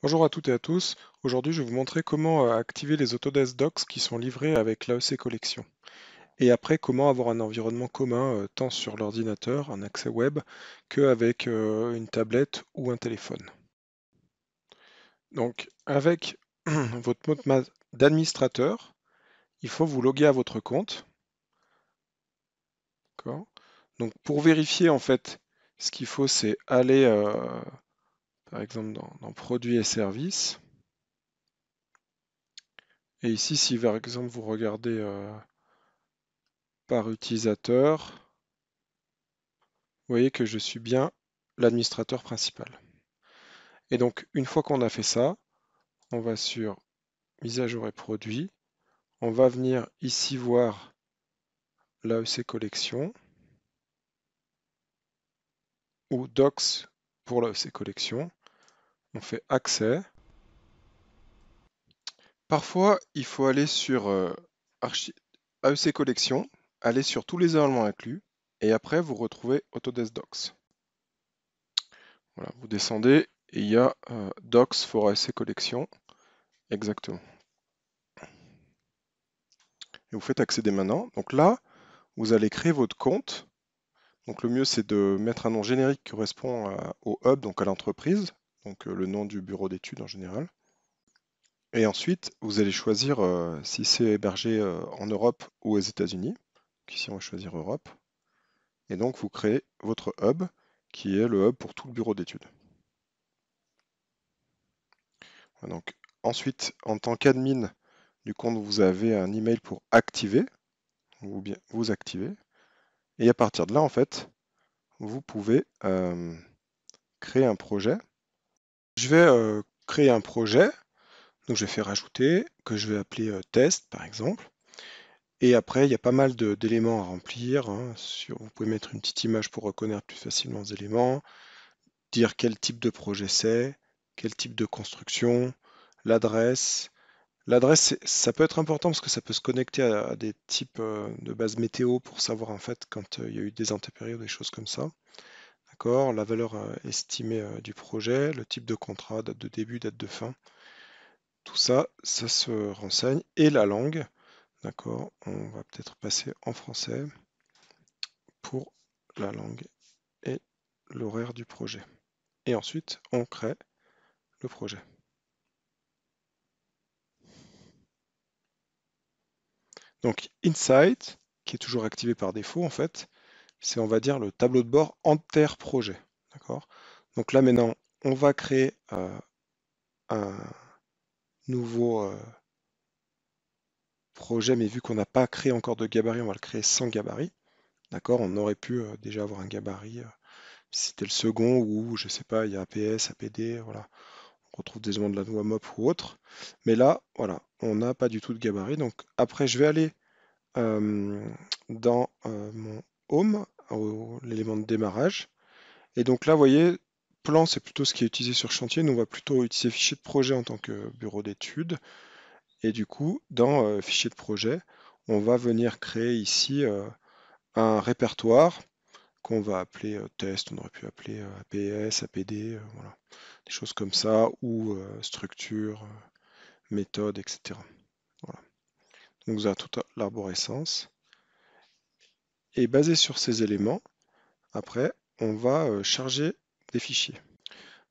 Bonjour à toutes et à tous. Aujourd'hui, je vais vous montrer comment activer les Autodesk Docs qui sont livrés avec l'AEC Collection. Et après, comment avoir un environnement commun tant sur l'ordinateur, un accès web, qu'avec une tablette ou un téléphone. Donc, avec votre mot d'administrateur, il faut vous loguer à votre compte. D'accord. Donc, pour vérifier, en fait, ce qu'il faut, c'est aller, par exemple, dans Produits et services. Et ici, si par exemple vous regardez par utilisateur, vous voyez que je suis bien l'administrateur principal. Et donc, une fois qu'on a fait ça, on va sur mise à jour et produits. On va venir ici voir l'AEC collection ou Docs pour l'AEC collection. On fait accès. Parfois, il faut aller sur AEC collection, aller sur tous les éléments inclus et après vous retrouvez Autodesk Docs. Voilà, vous descendez et il y a Docs for AEC collection. Exactement. Et vous faites accéder maintenant. Donc là, vous allez créer votre compte. Donc le mieux, c'est de mettre un nom générique qui correspond au hub, donc à l'entreprise, donc le nom du bureau d'études en général. Et ensuite, vous allez choisir si c'est hébergé en Europe ou aux États-Unis. Donc ici, on va choisir Europe. Et donc, vous créez votre hub, qui est le hub pour tout le bureau d'études. Donc, ensuite, en tant qu'admin du compte, vous avez un email pour activer, ou bien vous activer. Et à partir de là, en fait, vous pouvez créer un projet. Je vais créer un projet, donc je vais faire ajouter, que je vais appeler test par exemple. Et après, il y a pas mal d'éléments à remplir, hein. Vous pouvez mettre une petite image pour reconnaître plus facilement les éléments, dire quel type de projet c'est, quel type de construction, l'adresse. L'adresse, ça peut être important parce que ça peut se connecter à des types de bases météo pour savoir en fait quand il y a eu des intempéries ou des choses comme ça. D'accord, la valeur estimée du projet, le type de contrat, date de début, date de fin. Tout ça, ça se renseigne. Et la langue, d'accord, on va peut-être passer en français pour la langue et l'horaire du projet. Et ensuite, on crée le projet. Donc, Insight, qui est toujours activé par défaut, en fait, c'est, on va dire, le tableau de bord Enter projet. D'accord. Donc là, maintenant, on va créer un nouveau projet, mais vu qu'on n'a pas créé encore de gabarit, on va le créer sans gabarit. D'accord, on aurait pu déjà avoir un gabarit si c'était le second ou je sais pas, il y a APS, APD, voilà. On retrouve des éléments de la loi MOP ou autre. Mais là, voilà, on n'a pas du tout de gabarit. Donc après, je vais aller dans mon home, l'élément de démarrage. Et donc là, vous voyez, plan, c'est plutôt ce qui est utilisé sur chantier. Nous, on va plutôt utiliser fichier de projet en tant que bureau d'études. Et du coup, dans fichier de projet, on va venir créer ici un répertoire qu'on va appeler test, on aurait pu appeler APS, APD, voilà, des choses comme ça, ou structure, méthode, etc. Voilà. Donc vous avez toute l'arborescence. Et basé sur ces éléments, après, on va charger des fichiers.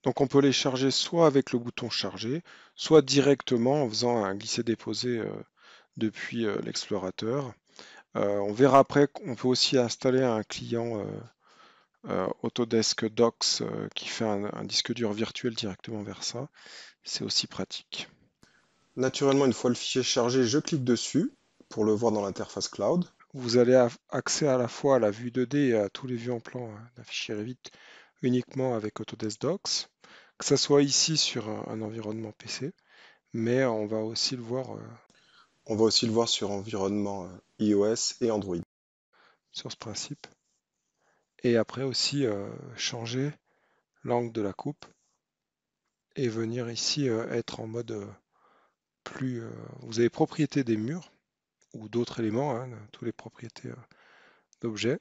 Donc on peut les charger soit avec le bouton charger, soit directement en faisant un glisser-déposer depuis l'explorateur. On verra après qu'on peut aussi installer un client Autodesk Docs qui fait un disque dur virtuel directement vers ça. C'est aussi pratique. Naturellement, une fois le fichier chargé, je clique dessus pour le voir dans l'interface cloud. Vous allez accès à la fois à la vue 2D et à tous les vues en plan d'un fichier Revit uniquement avec Autodesk Docs, que ce soit ici sur un environnement PC, mais on va aussi le voir sur environnement iOS et Android, sur ce principe. Et après aussi changer l'angle de la coupe et venir ici être en mode plus... vous avez propriété des murs ou d'autres éléments, hein, tous les propriétés d'objets.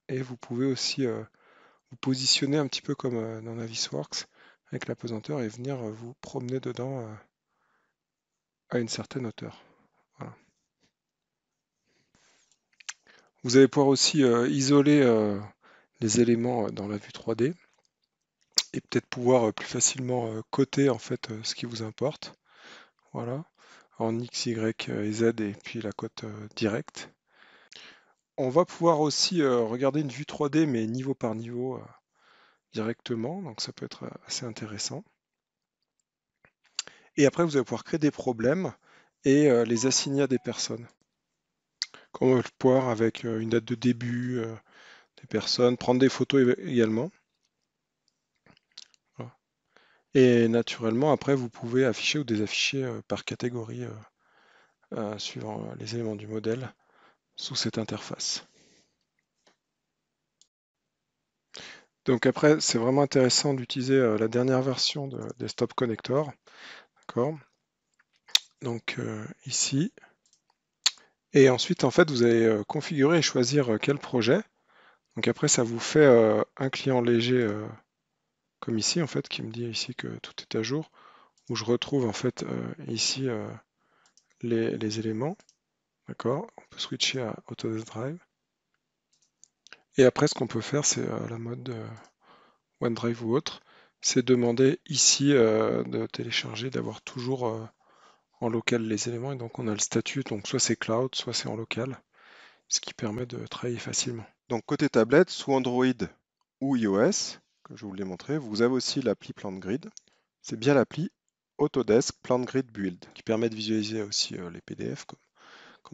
Et vous pouvez aussi vous positionner un petit peu comme dans Navisworks, avec l'apesanteur et venir vous promener dedans à une certaine hauteur. Voilà. Vous allez pouvoir aussi isoler les éléments dans la vue 3D et peut-être pouvoir plus facilement coter en fait ce qui vous importe. Voilà, en X, Y et Z et puis la cote directe. On va pouvoir aussi regarder une vue 3D mais niveau par niveau directement, donc ça peut être assez intéressant. Et après, vous allez pouvoir créer des problèmes et les assigner à des personnes. Comme on va le pouvoir avec une date de début des personnes, prendre des photos également. Voilà. Et naturellement, après, vous pouvez afficher ou désafficher par catégorie suivant les éléments du modèle sous cette interface. Donc après, c'est vraiment intéressant d'utiliser la dernière version de Desktop Connector. D'accord. Donc ici. Et ensuite, en fait, vous allez configurer et choisir quel projet. Donc après, ça vous fait un client léger comme ici, en fait, qui me dit ici que tout est à jour, où je retrouve en fait ici les éléments. D'accord? On peut switcher à Autodesk Drive. Et après, ce qu'on peut faire, c'est la mode OneDrive ou autre, c'est demander ici de télécharger, d'avoir toujours en local les éléments. Et donc, on a le statut, donc soit c'est cloud, soit c'est en local, ce qui permet de travailler facilement. Donc, côté tablette, sous Android ou iOS, comme je vous l'ai montré, vous avez aussi l'appli PlantGrid. C'est bien l'appli Autodesk PlantGrid Build, qui permet de visualiser aussi les PDF, comme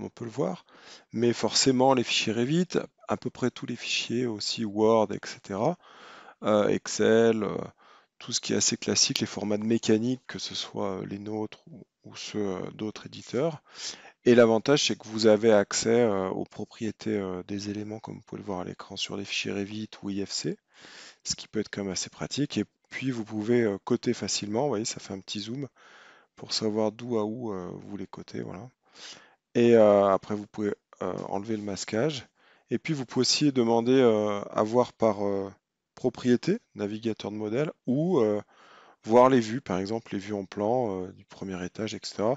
on peut le voir. Mais forcément, les fichiers Revit, à peu près tous les fichiers, aussi Word, etc. Excel, tout ce qui est assez classique, les formats de mécanique, que ce soit les nôtres ou ceux d'autres éditeurs. Et l'avantage, c'est que vous avez accès aux propriétés des éléments, comme vous pouvez le voir à l'écran, sur les fichiers Revit ou IFC, ce qui peut être quand même assez pratique. Et puis, vous pouvez coter facilement. Vous voyez, ça fait un petit zoom pour savoir d'où à où vous voulez coter. Voilà. Et après, vous pouvez enlever le masquage. Et puis, vous pouvez aussi demander à voir par propriété, navigateur de modèle, ou voir les vues, par exemple les vues en plan du premier étage, etc.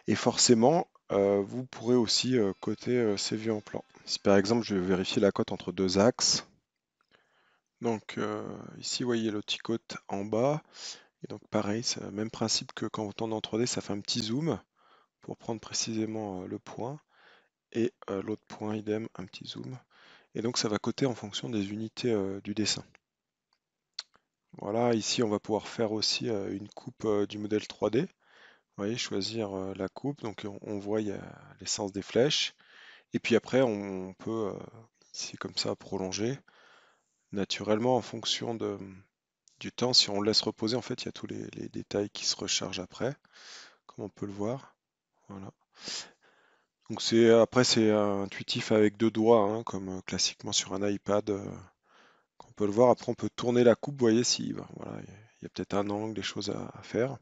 Et forcément, vous pourrez aussi coter ces vues en plan. Si par exemple, je vais vérifier la cote entre deux axes, donc ici, vous voyez le petit cote en bas. Et donc pareil, c'est le même principe que quand vous tournez en 3D, ça fait un petit zoom pour prendre précisément le point. Et l'autre point, idem, un petit zoom. Et donc ça va coter en fonction des unités du dessin. Voilà, ici on va pouvoir faire aussi une coupe du modèle 3D. Vous voyez, choisir la coupe. Donc on voit il y a l'essence des flèches. Et puis après, on peut ici comme ça prolonger. Naturellement, en fonction du temps, si on le laisse reposer, en fait, il y a tous les détails qui se rechargent après, comme on peut le voir. Voilà. Donc après c'est intuitif avec deux doigts, hein, comme classiquement sur un iPad, qu'on peut le voir. Après on peut tourner la coupe, vous voyez si voilà, il y a peut-être un angle, des choses à faire.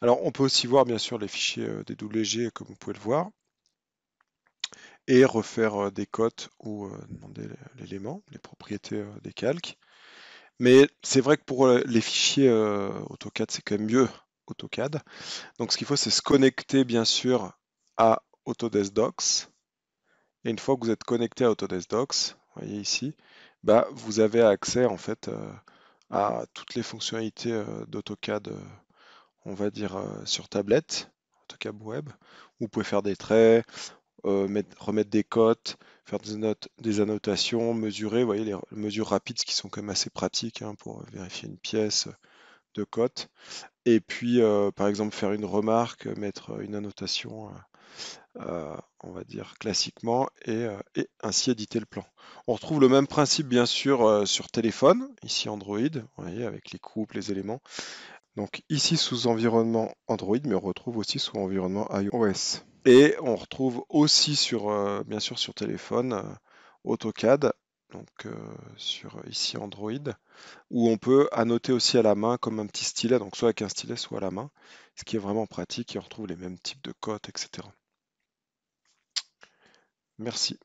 Alors on peut aussi voir bien sûr les fichiers des WG comme vous pouvez le voir, et refaire des cotes ou demander l'élément, les propriétés des calques. Mais c'est vrai que pour les fichiers AutoCAD, c'est quand même mieux AutoCAD. Donc ce qu'il faut, c'est se connecter bien sûr à Autodesk Docs. Et une fois que vous êtes connecté à Autodesk Docs, vous voyez ici, bah, vous avez accès en fait à toutes les fonctionnalités d'AutoCAD, on va dire sur tablette, AutoCAD web. Vous pouvez faire des traits, remettre des cotes, faire des annotations, mesurer, vous voyez les mesures rapides qui sont quand même assez pratiques hein, pour vérifier une pièce de cote. Et puis, par exemple, faire une remarque, mettre une annotation, on va dire classiquement, et ainsi éditer le plan. On retrouve le même principe, bien sûr, sur téléphone, ici Android, vous voyez, avec les coupes, les éléments. Donc ici sous environnement Android, mais on retrouve aussi sous environnement iOS. Et on retrouve aussi sur, bien sûr, sur téléphone, AutoCAD, donc sur ici Android, où on peut annoter aussi à la main comme un petit stylet, donc soit avec un stylet, soit à la main, ce qui est vraiment pratique et on retrouve les mêmes types de cotes, etc. Merci.